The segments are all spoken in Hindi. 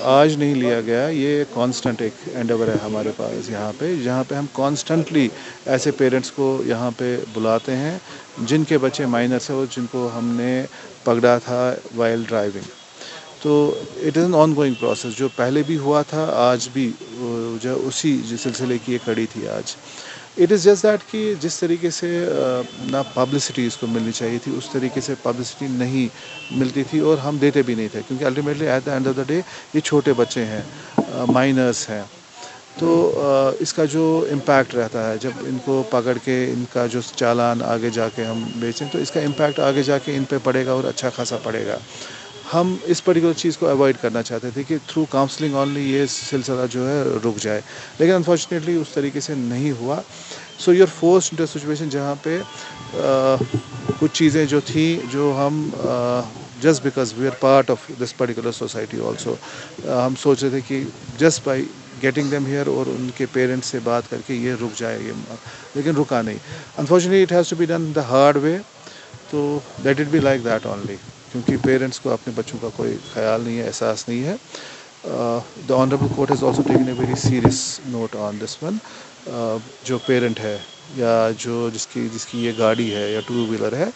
आज नहीं लिया गया, ये कांस्टेंट एक एंडेवर है हमारे पास यहाँ पे, जहाँ पे हम कॉन्स्टेंटली ऐसे पेरेंट्स को यहाँ पे बुलाते हैं जिनके बच्चे माइनर्स हैं और जिनको हमने पकड़ा था वाइल ड्राइविंग। तो it is an on going process, जो पहले भी हुआ था आज भी जो उसी सिलसिले की ये कड़ी थी आज। इट इज़ जस्ट दैट कि जिस तरीके से ना पब्लिसिटी इसको मिलनी चाहिए थी उस तरीके से पब्लिसिटी नहीं मिलती थी और हम देते भी नहीं थे, क्योंकि ultimately at the end of the day ये छोटे बच्चे हैं, माइनर्स हैं। तो इसका जो इम्पैक्ट रहता है जब इनको पकड़ के इनका जो चालान आगे जाके हम बेचें, तो इसका इम्पैक्ट आगे जाके इन पे पड़ेगा और अच्छा खासा पड़ेगा। हम इस पर्टिकुलर चीज़ को अवॉइड करना चाहते थे कि थ्रू काउंसलिंग ऑनली ये सिलसिला जो है रुक जाए, लेकिन अनफॉर्चुनेटली उस तरीके से नहीं हुआ। So you are forced into situation जहाँ पे कुछ चीज़ें जो थी जो हम just because we are part of this particular society also, हम सोच रहे थे कि just by getting them here और उनके पेरेंट्स से बात करके ये रुक जाए, ये लेकिन रुका नहीं। Unfortunately it has to be done the hard way, तो let it be like that only, क्योंकि पेरेंट्स को अपने बच्चों का कोई ख्याल नहीं है, एहसास नहीं है। The honourable court has also taken a very serious note on this one. जो पेरेंट है या जो जिसकी जिसकी ये गाड़ी है या टू व्हीलर है,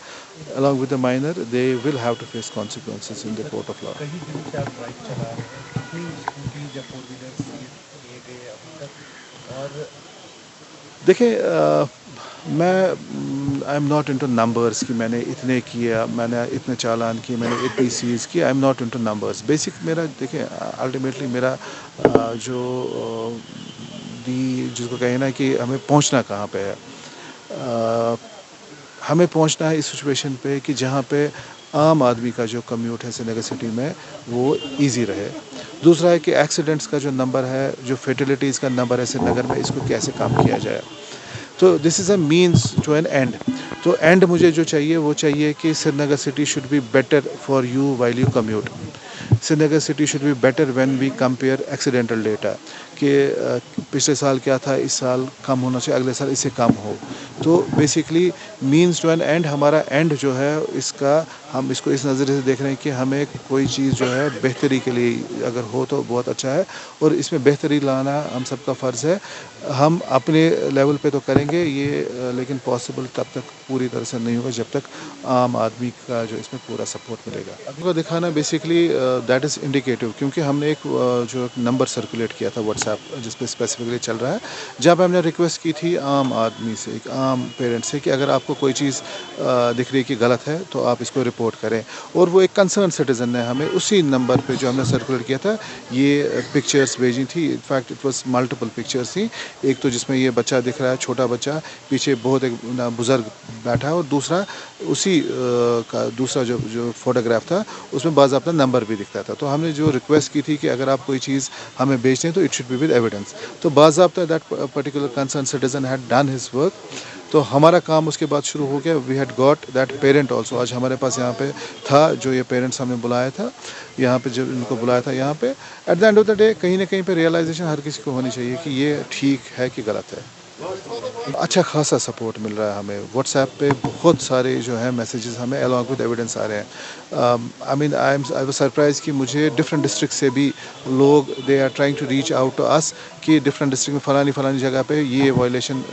along with the minor, they will have to face consequences in the court of law. कई दिनों से आप बाइक चला रहे हैं, कितनी स्कूटी या फोर व्हीलर किए गए अभी तक? और देखिए, मैं I am not into numbers कि मैंने इतने किए, मैंने इतने चालान किए, मैंने इतनी सीज की। I am not into numbers. Basic मेरा देखिए, अल्टीमेटली मेरा जो दी जिसको कहे ना कि हमें पहुंचना कहाँ पे है, हमें पहुंचना है इस सिचुएशन पे कि जहाँ पे आम आदमी का जो कम्यूट है श्रीनगर सिटी में वो इजी रहे। दूसरा है कि एक्सीडेंट्स का जो नंबर है, जो फेटलिटीज़ का नंबर है श्रीनगर में, इसको कैसे कम किया जाए। तो this is a means to an end. तो एंड मुझे जो चाहिए वो चाहिए कि Srinagar city should be better for you while you commute. Srinagar city should be better when we compare accidental data कि पिछले साल क्या था, इस साल कम होना चाहिए, अगले साल इससे कम हो। तो basically means to an end, हमारा एंड जो है इसका, हम इसको इस नज़रिए से देख रहे हैं कि हमें कोई चीज़ जो है बेहतरी के लिए अगर हो तो बहुत अच्छा है, और इसमें बेहतरी लाना हम सबका फ़र्ज़ है। हम अपने लेवल पे तो करेंगे ये, लेकिन पॉसिबल तब तक पूरी तरह से नहीं होगा जब तक आम आदमी का जो इसमें पूरा सपोर्ट मिलेगा। आपको दिखाना बेसिकली दैट इज़ इंडिकेटिव, क्योंकि हमने एक जो एक नंबर सर्कुलेट किया था व्हाट्सएप जिस पे स्पेसिफिकली चल रहा है, जहाँ पे हमने रिक्वेस्ट की थी आम आदमी से, एक आम पेरेंट से, कि अगर आपको कोई चीज़ दिख रही है कि गलत है तो आप इसको रिपोर्ट करें। और वो एक कंसर्न सिटीज़न ने हमें उसी नंबर पे जो हमने सर्कुलेट किया था ये पिक्चर्स भेजी थी। In fact it was multiple pictures थी। एक तो जिसमें ये बच्चा दिख रहा है, छोटा बच्चा, पीछे बहुत एक बुज़ुर्ग बैठा है, और दूसरा उसी का दूसरा जो जो फोटोग्राफ था उसमें बाज़ाब्ता नंबर भी दिखता था। तो हमने जो रिक्वेस्ट की थी कि अगर आप कोई चीज़ हमें बेचते हैं तो it should be with evidence. तो बाज़ाब्ता that particular concern citizen had done his work. तो हमारा काम उसके बाद शुरू हो गया। We had got that parent also. आज हमारे पास यहाँ पे था जो ये पेरेंट्स हमने बुलाया था, यहाँ पे जब इनको बुलाया था यहाँ पे, at the end of the day कहीं ना कहीं पे रियलाइजेशन हर किसी को होनी चाहिए कि ये ठीक है कि गलत है। अच्छा खासा सपोर्ट मिल रहा है हमें। व्हाट्सएप पे बहुत सारे जो हैं मैसेजेस हमें अलॉन्ग विद एविडेंस आ रहे हैं। आई वाज सरप्राइज कि मुझे डिफरेंट डिस्ट्रिक्ट से भी लोग, they are trying to reach out to us कि डिफरेंट डिस्ट्रिक्ट में फ़लानी फ़लानी जगह पे ये वायलेशन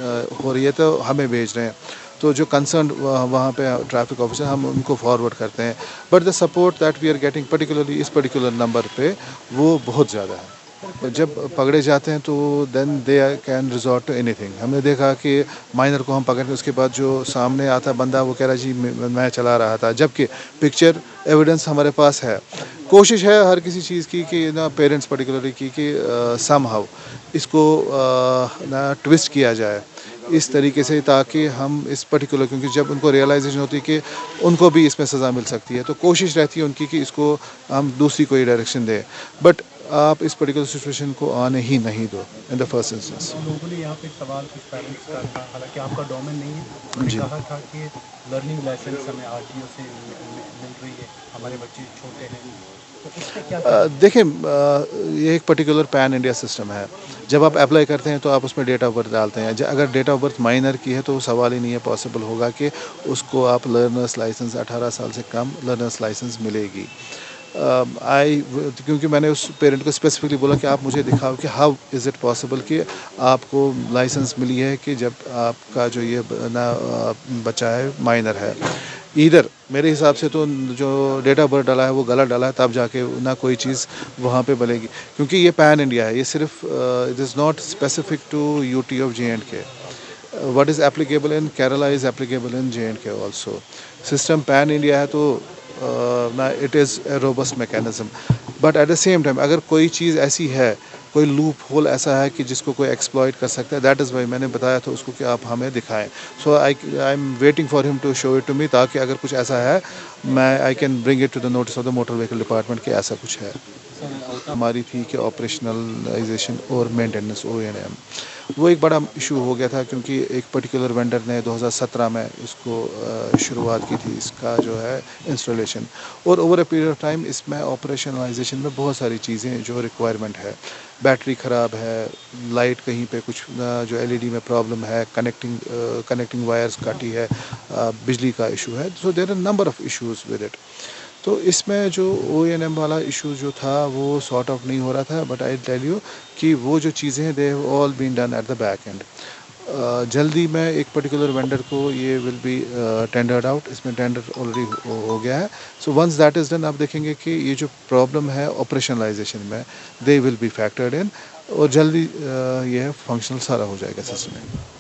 हो रही है, तो हमें भेज रहे हैं। तो जो कंसर्न वहाँ पे ट्रैफिक ऑफिसर, हम उनको फॉरवर्ड करते हैं। But the support that we are getting particularly इस पर्टिकुलर नंबर पे वो बहुत ज़्यादा है। जब पकड़े जाते हैं तो then they can resort to anything. हमने देखा कि माइनर को हम पकड़ते उसके बाद जो सामने आता बंदा वो कह रहा जी मैं चला रहा था, जबकि पिक्चर एविडेंस हमारे पास है। कोशिश है हर किसी चीज़ की कि ना पेरेंट्स पर्टिकुलरली की कि सम हाउ इसको ना ट्विस्ट किया जाए इस तरीके से, ताकि हम इस पर्टिकुलर, क्योंकि जब उनको रियलाइजेशन होती है कि उनको भी इसमें सज़ा मिल सकती है, तो कोशिश रहती है उनकी कि इसको हम दूसरी कोई डायरेक्शन दें। बट आप इस पर्टिकुलर सिचुएशन को आने ही नहीं दो इन द फर्स्ट इंस्टेंस। लोगों ने यहाँ पे सवाल कुछ पेरेंट्स का था, हालांकि आपका डोमेन नहीं है, उन्होंने जी। कहा था कि लर्निंग लाइसेंस हमें आरटीओ से मिल रही है, हमारे बच्चे छोटे हैं, तो उस पर क्या कहें? देखिए, ये एक पर्टिकुलर पैन इंडिया सिस्टम है। जब आप अप्लाई करते हैं तो आप उसमें डेट ऑफ बर्थ डालते हैं। अगर डेट ऑफ बर्थ माइनर की है तो सवाल ही नहीं है, पॉसिबल होगा कि उसको आप लर्नर्स लाइसेंस 18 साल से कम लर्नर्स लाइसेंस मिलेगी। आई क्योंकि मैंने उस पेरेंट को स्पेसिफिकली बोला कि आप मुझे दिखाओ कि हाउ इज़ इट पॉसिबल कि आपको लाइसेंस मिली है कि जब आपका जो ये बच्चा है माइनर है। ईदर मेरे हिसाब से तो जो डेट ऑफ बर्थ डाला है वो गलत डाला है, तब जाके ना कोई चीज़ वहाँ पे बनेगी, क्योंकि ये पैन इंडिया है, ये सिर्फ it is not specific to UT of JNK। what is applicable in Kerala is applicable in JNK also. System pan India है तो ना it is a robust mechanism, but at the same time अगर कोई चीज़ ऐसी है, कोई लूप होल ऐसा है कि जिसको कोई एक्सप्लॉइट कर सकता है, दैट इज़ वाई मैंने बताया था उसको कि आप हमें दिखाएं। So I am waiting for him to show it to me, ताकि अगर कुछ ऐसा है मैं I can bring it to the notice of the motor vehicle department कि ऐसा कुछ है। हमारी थी कि ऑपरेशनलाइजेशन और मेंटेनेंस ONM, वो एक बड़ा इशू हो गया था, क्योंकि एक पर्टिकुलर वेंडर ने 2017 में इसको शुरुआत की थी, इसका जो है इंस्टॉलेशन, और over a period of time इसमें ऑपरेशनलाइजेशन में बहुत सारी चीज़ें जो रिक्वायरमेंट है, बैटरी ख़राब है, लाइट कहीं पे कुछ जो LED में प्रॉब्लम है, कनेक्टिंग वायर्स काटी है, बिजली का इशू है, so there are number of issues with it. तो इसमें जो ONM वाला इशू जो था वो सॉर्ट आउट नहीं हो रहा था, बट आई टेल यू कि वो जो चीज़ें हैं they have all been done at the back end. जल्दी में एक पर्टिकुलर वेंडर को ये विल बी टेंडर्ड आउट, इसमें टेंडर ऑलरेडी हो गया है। So once that is done आप देखेंगे कि ये जो प्रॉब्लम है ऑपरेशनलाइजेशन में they will be factored in, और जल्दी ये फंक्शनल सारा हो जाएगा सिस्टम में।